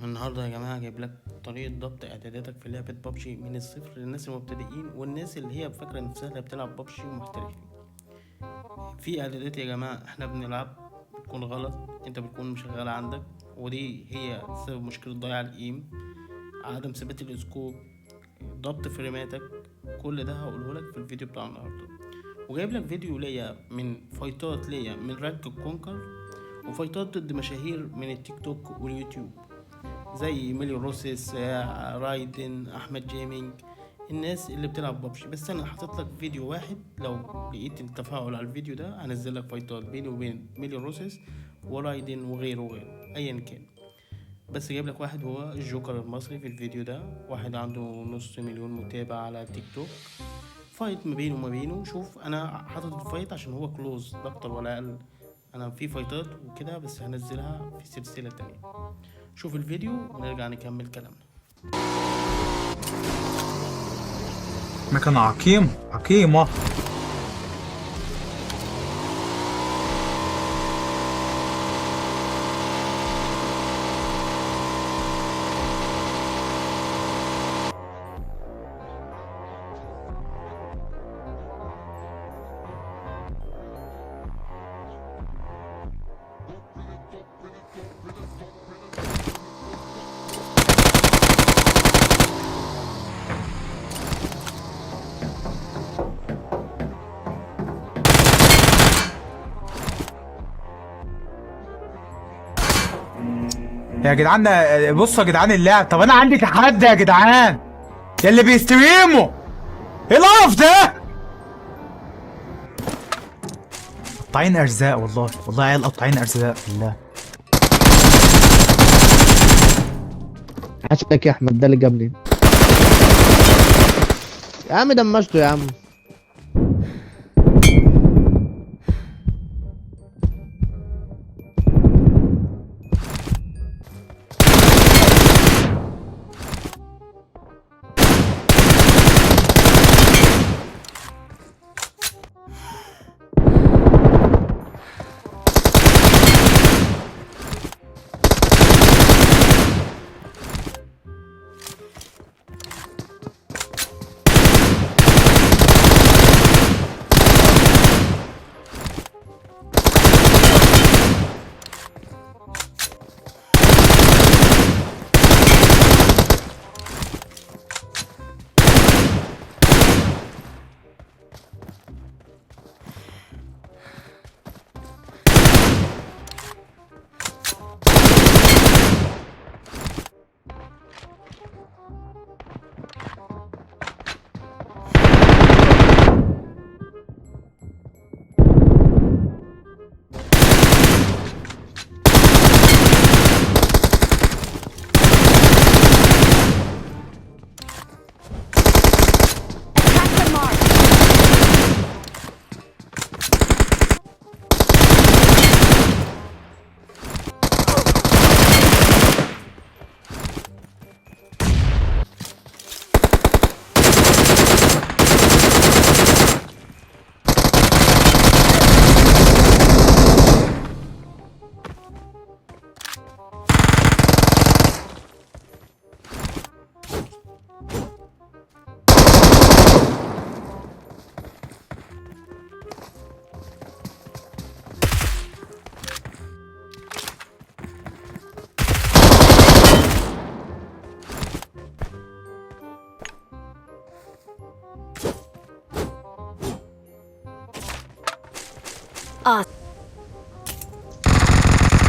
النهارده يا جماعة جايب لك طريقة ضبط إعداداتك في لعبة بابجي من الصفر للناس المبتدئين والناس اللي هي فاكرة نفسها اللي بتلعب بابجي ومحترفين. في إعدادات يا جماعة احنا بنلعب بتكون غلط، انت بتكون مشغلة عندك، ودي هي سبب مشكلة ضياع الإيم، عدم ثبات الاسكوب، ضبط فريماتك. كل ده هقولهولك في الفيديو بتاع النهارده. وجايب لك فيديو ليا من فايتات ليا من رانك كونكر، وفايتات ضد مشاهير من التيك توك واليوتيوب زي ميليو روسيس، رايدن، احمد جيمنج، الناس اللي بتلعب ببجي. بس انا حاطط لك فيديو واحد، لو لقيت التفاعل على الفيديو ده هنزل لك فايتات بيني وبين ميليو روسيس ورايدن وغيره ايا كان. بس جايب لك واحد هو الجوكر المصري في الفيديو ده، واحد عنده 500,000 متابع على تيك توك. فايت ما بينه وما بينه. شوف انا حاطط الفايت عشان هو كلوز لا اكتر ولا اقل، انا في فايتات وكده بس هنزلها في سلسلة تانية. شوف الفيديو ونرجع نكمل كلامنا. مكان عقيمة. يا جدعان بصوا يا جدعان اللعب. طب انا عندي تحدي يا جدعان يا اللي بيستريموا، ايه القرف ده؟ قطاعين ارزاق، والله عيال قطاعين ارزاق بالله. حاسبك يا احمد، ده اللي جابني يا عم، دمشته يا عم.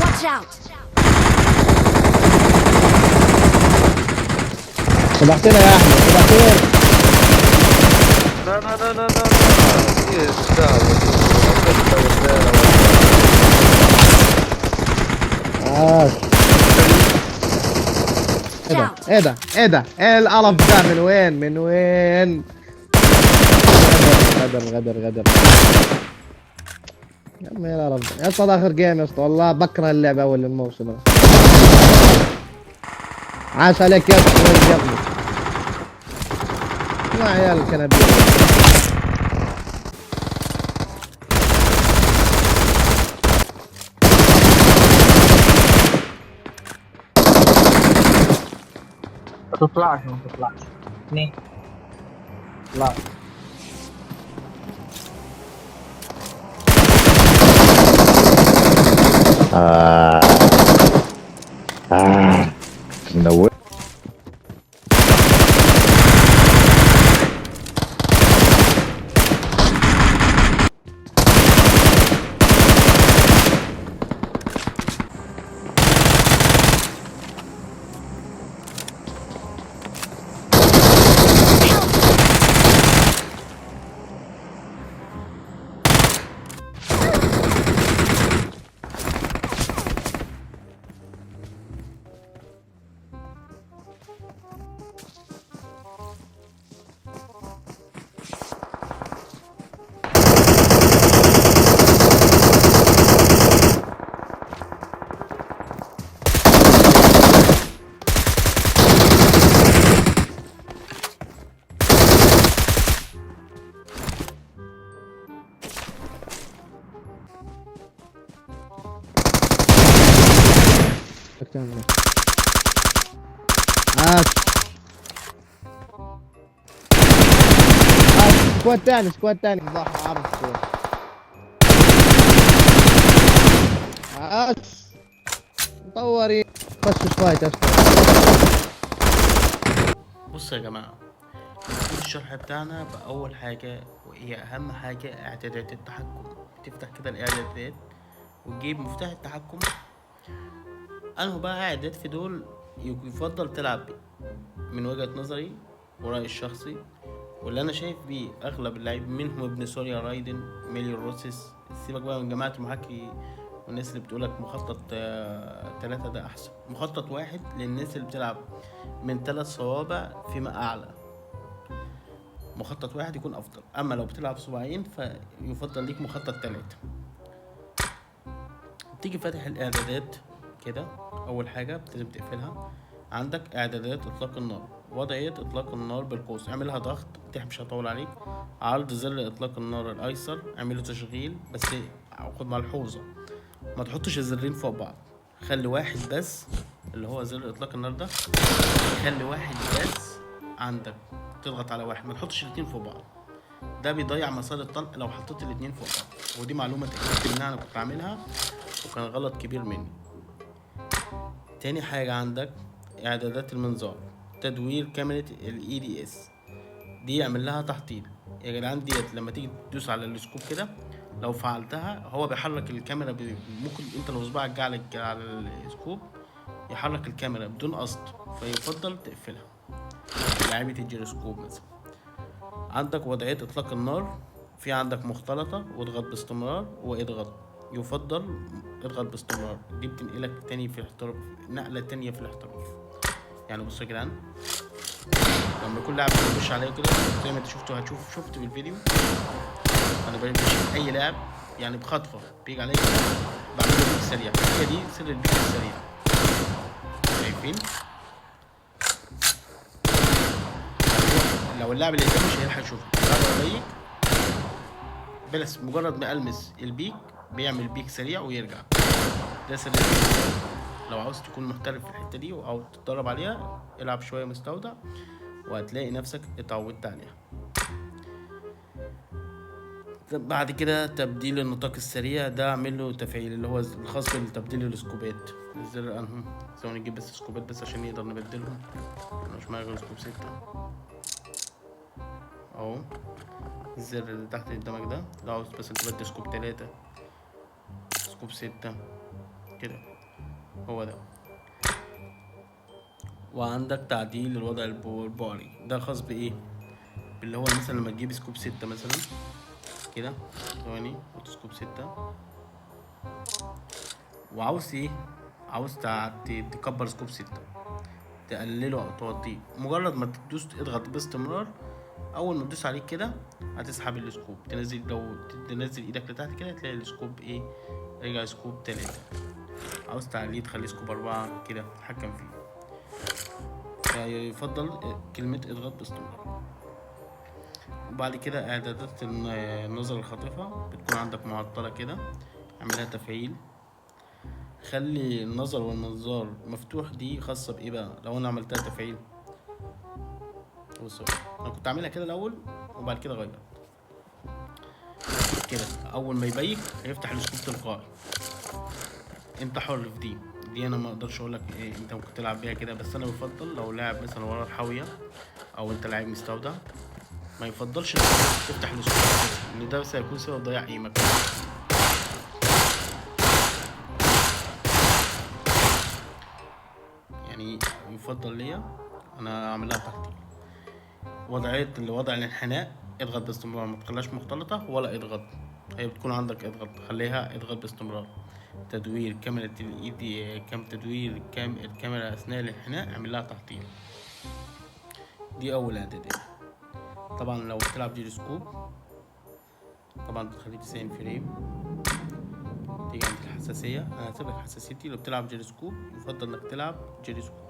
Watch out! سبحتنا يا احمد، سبحتنا. لا ايش دعوة. عاش. ايه ده ايه القرف ده؟ من وين؟ غدر يا عم، ايه القرف ده يا اسطى؟ ده اخر جيم يا اسطى، والله بكره اللعبه اول الموسم. عاش عليك يا اسطى يا ابني، ما عيال الكنبيه. ما تطلعش ما تطلعش. اثنين. لا. منور. سكواد تاني ضاح عارف سكواد. مطورين بس فايت بصوا يا جماعة، نبتدي الشرح بتاعنا بأول حاجة وهي أهم حاجة، إعدادات التحكم. تفتح كده الإعدادات وتجيب مفتاح التحكم. أنه بقى إعداد في دول يفضل تلعب من وجهة نظري ورأيي الشخصي، واللي أنا شايف بيه أغلب اللعيب منهم ابن سوريا رايدن ميليون روسيس. سيبك بقى من جماعة المحاكي والناس اللي بتقولك مخطط 3 ده أحسن. مخطط 1 للناس اللي بتلعب من 3 صوابع فيما أعلى، مخطط 1 يكون أفضل. أما لو بتلعب صباعين فيفضل ليك مخطط 3. تيجي فاتح الإعدادات كده، أول حاجة لازم تقفلها. عندك إعدادات إطلاق النار، وضعية إطلاق النار بالقوس اعملها ضغط، مش هطول عليك. عرض زر إطلاق النار الأيسر اعمله تشغيل، بس خد ملحوظة ما تحطش الزرين فوق بعض، خلي واحد بس اللي هو زر إطلاق النار ده، خلي واحد بس عندك، تضغط على واحد، ما تحطش الاتنين فوق بعض، ده بيضيع مسار الطلق لو حطيت الاتنين فوق بعض. ودي معلومة اتأكدت منها، أنا كنت عاملها وكان غلط كبير مني. تاني حاجة عندك إعدادات المنظار، تدوير كاميرا ال EDS دي يعمل لها تحطيل يا جدعان. ديت لما تيجي تدوس على السكوب كده، لو فعلتها هو بيحرك الكاميرا ممكن انت لو صباعك جعلك على السكوب يحرك الكاميرا بدون قصد، فيفضل تقفلها لعبة الجيروسكوب مثلا. عندك وضعية اطلاق النار، في عندك مختلطة واضغط باستمرار واضغط، يفضل اضغط باستمرار، دي بتنقلك تاني في الاحتراف، نقلة تانية في الاحتراف. يعني بصوا يا جدعان، لما كل لاعب بيخش عليا كده زي ما انت شفتوا شفت في الفيديو، انا بشوف اي لاعب يعني بخطفه بيجي عليا كده بعمل له بيك سريع. هي دي سر البيك السريع، شايفين؟ لو اللاعب اللي قدامي مش هيلحق يشوفه، اللاعب بيك بس مجرد ما المس البيك بيعمل بيك سريع ويرجع. ده سر البيك. لو عاوز تكون محترف في الحته دي او تتدرب عليها، العب شويه مستودع وهتلاقي نفسك اتعودت عليها. بعد كده تبديل النطاق السريع، ده اعمل له تفعيل اللي هو الخاص بتبديل السكوبات. الزر انهم ثواني نجيب بس سكوبات بس عشان نقدر نبدلهم. انا مش معايا غير سكوب 6 اهو. الزر اللي تحت قدامك ده لو عاوز بس تبدل سكوب 3 سكوب 6 كده، هو ده. وعندك تعديل الوضع البؤري، ده خاص بايه؟ اللي هو مثلا لما تجيب سكوب 6 مثلا كده، ثواني سكوب 6 وعاوز ايه، عاوز تكبر سكوب 6 تقلله او توطيه، مجرد ما تدوس اضغط باستمرار، اول ما تدوس عليه كده هتسحب السكوب، تنزل لو تنزل ايدك لتحت كده تلاقي السكوب ايه، رجع سكوب 3. عاوز تعليه تخليه سكوب 4 كده تتحكم فيه. فيفضل كلمة اضغط باستمرار. وبعد كده اعدادات النظر الخاطفة بتكون عندك معطلة كده، اعملها تفعيل، خلي النظر والمنظار مفتوح. دي خاصة بايه بقى؟ لو انا عملتها تفعيل بصوا انا كنت عاملها كده الاول وبعد كده غيرت كده. اول ما يبيك هيفتح السكوب تلقائي. انت حر في دي انا ما اقدرش اقول لك إيه انت ممكن تلعب بيها كده، بس انا بفضل لو لاعب مثلا ورا الحاويه او انت لاعب مستودع ما يفضلش انك تفتح السكوب ان ده بس هيكون سبب ضياع ايمك. يعني يفضل ليا انا اعملها تحتي وضع الانحناء. اضغط باستمرار، ما تخليهاش مختلطة ولا اضغط، هي بتكون عندك اضغط، خليها اضغط باستمرار. تدوير كاميرا الايد، تدوير الكاميرا اثناء الانحناء اعمل لها تحطيل. دي اول اعدادية. طبعا لو بتلعب جيروسكوب طبعا بتخليه 90 فريم. تيجي عند الحساسية، انا هسيب لك حساسيتي. لو بتلعب جيروسكوب يفضل انك تلعب جيروسكوب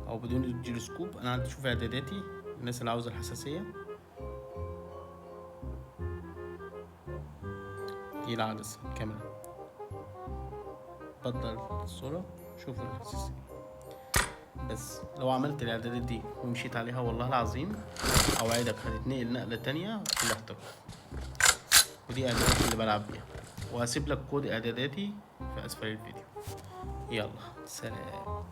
او بدون الجيروسكوب. انا عندي شوف اعداداتي الناس اللي عاوزة الحساسية. دي العدسة الكاميرا، بدل الصورة شوف الحساسية. بس لو عملت الاعدادات دي ومشيت عليها والله العظيم اوعدك هتتنقل نقلة تانية في الاحتراف. ودي اعداداتي اللي بلعب بيها، وهسيب لك كود اعداداتي في اسفل الفيديو. يلا سلام.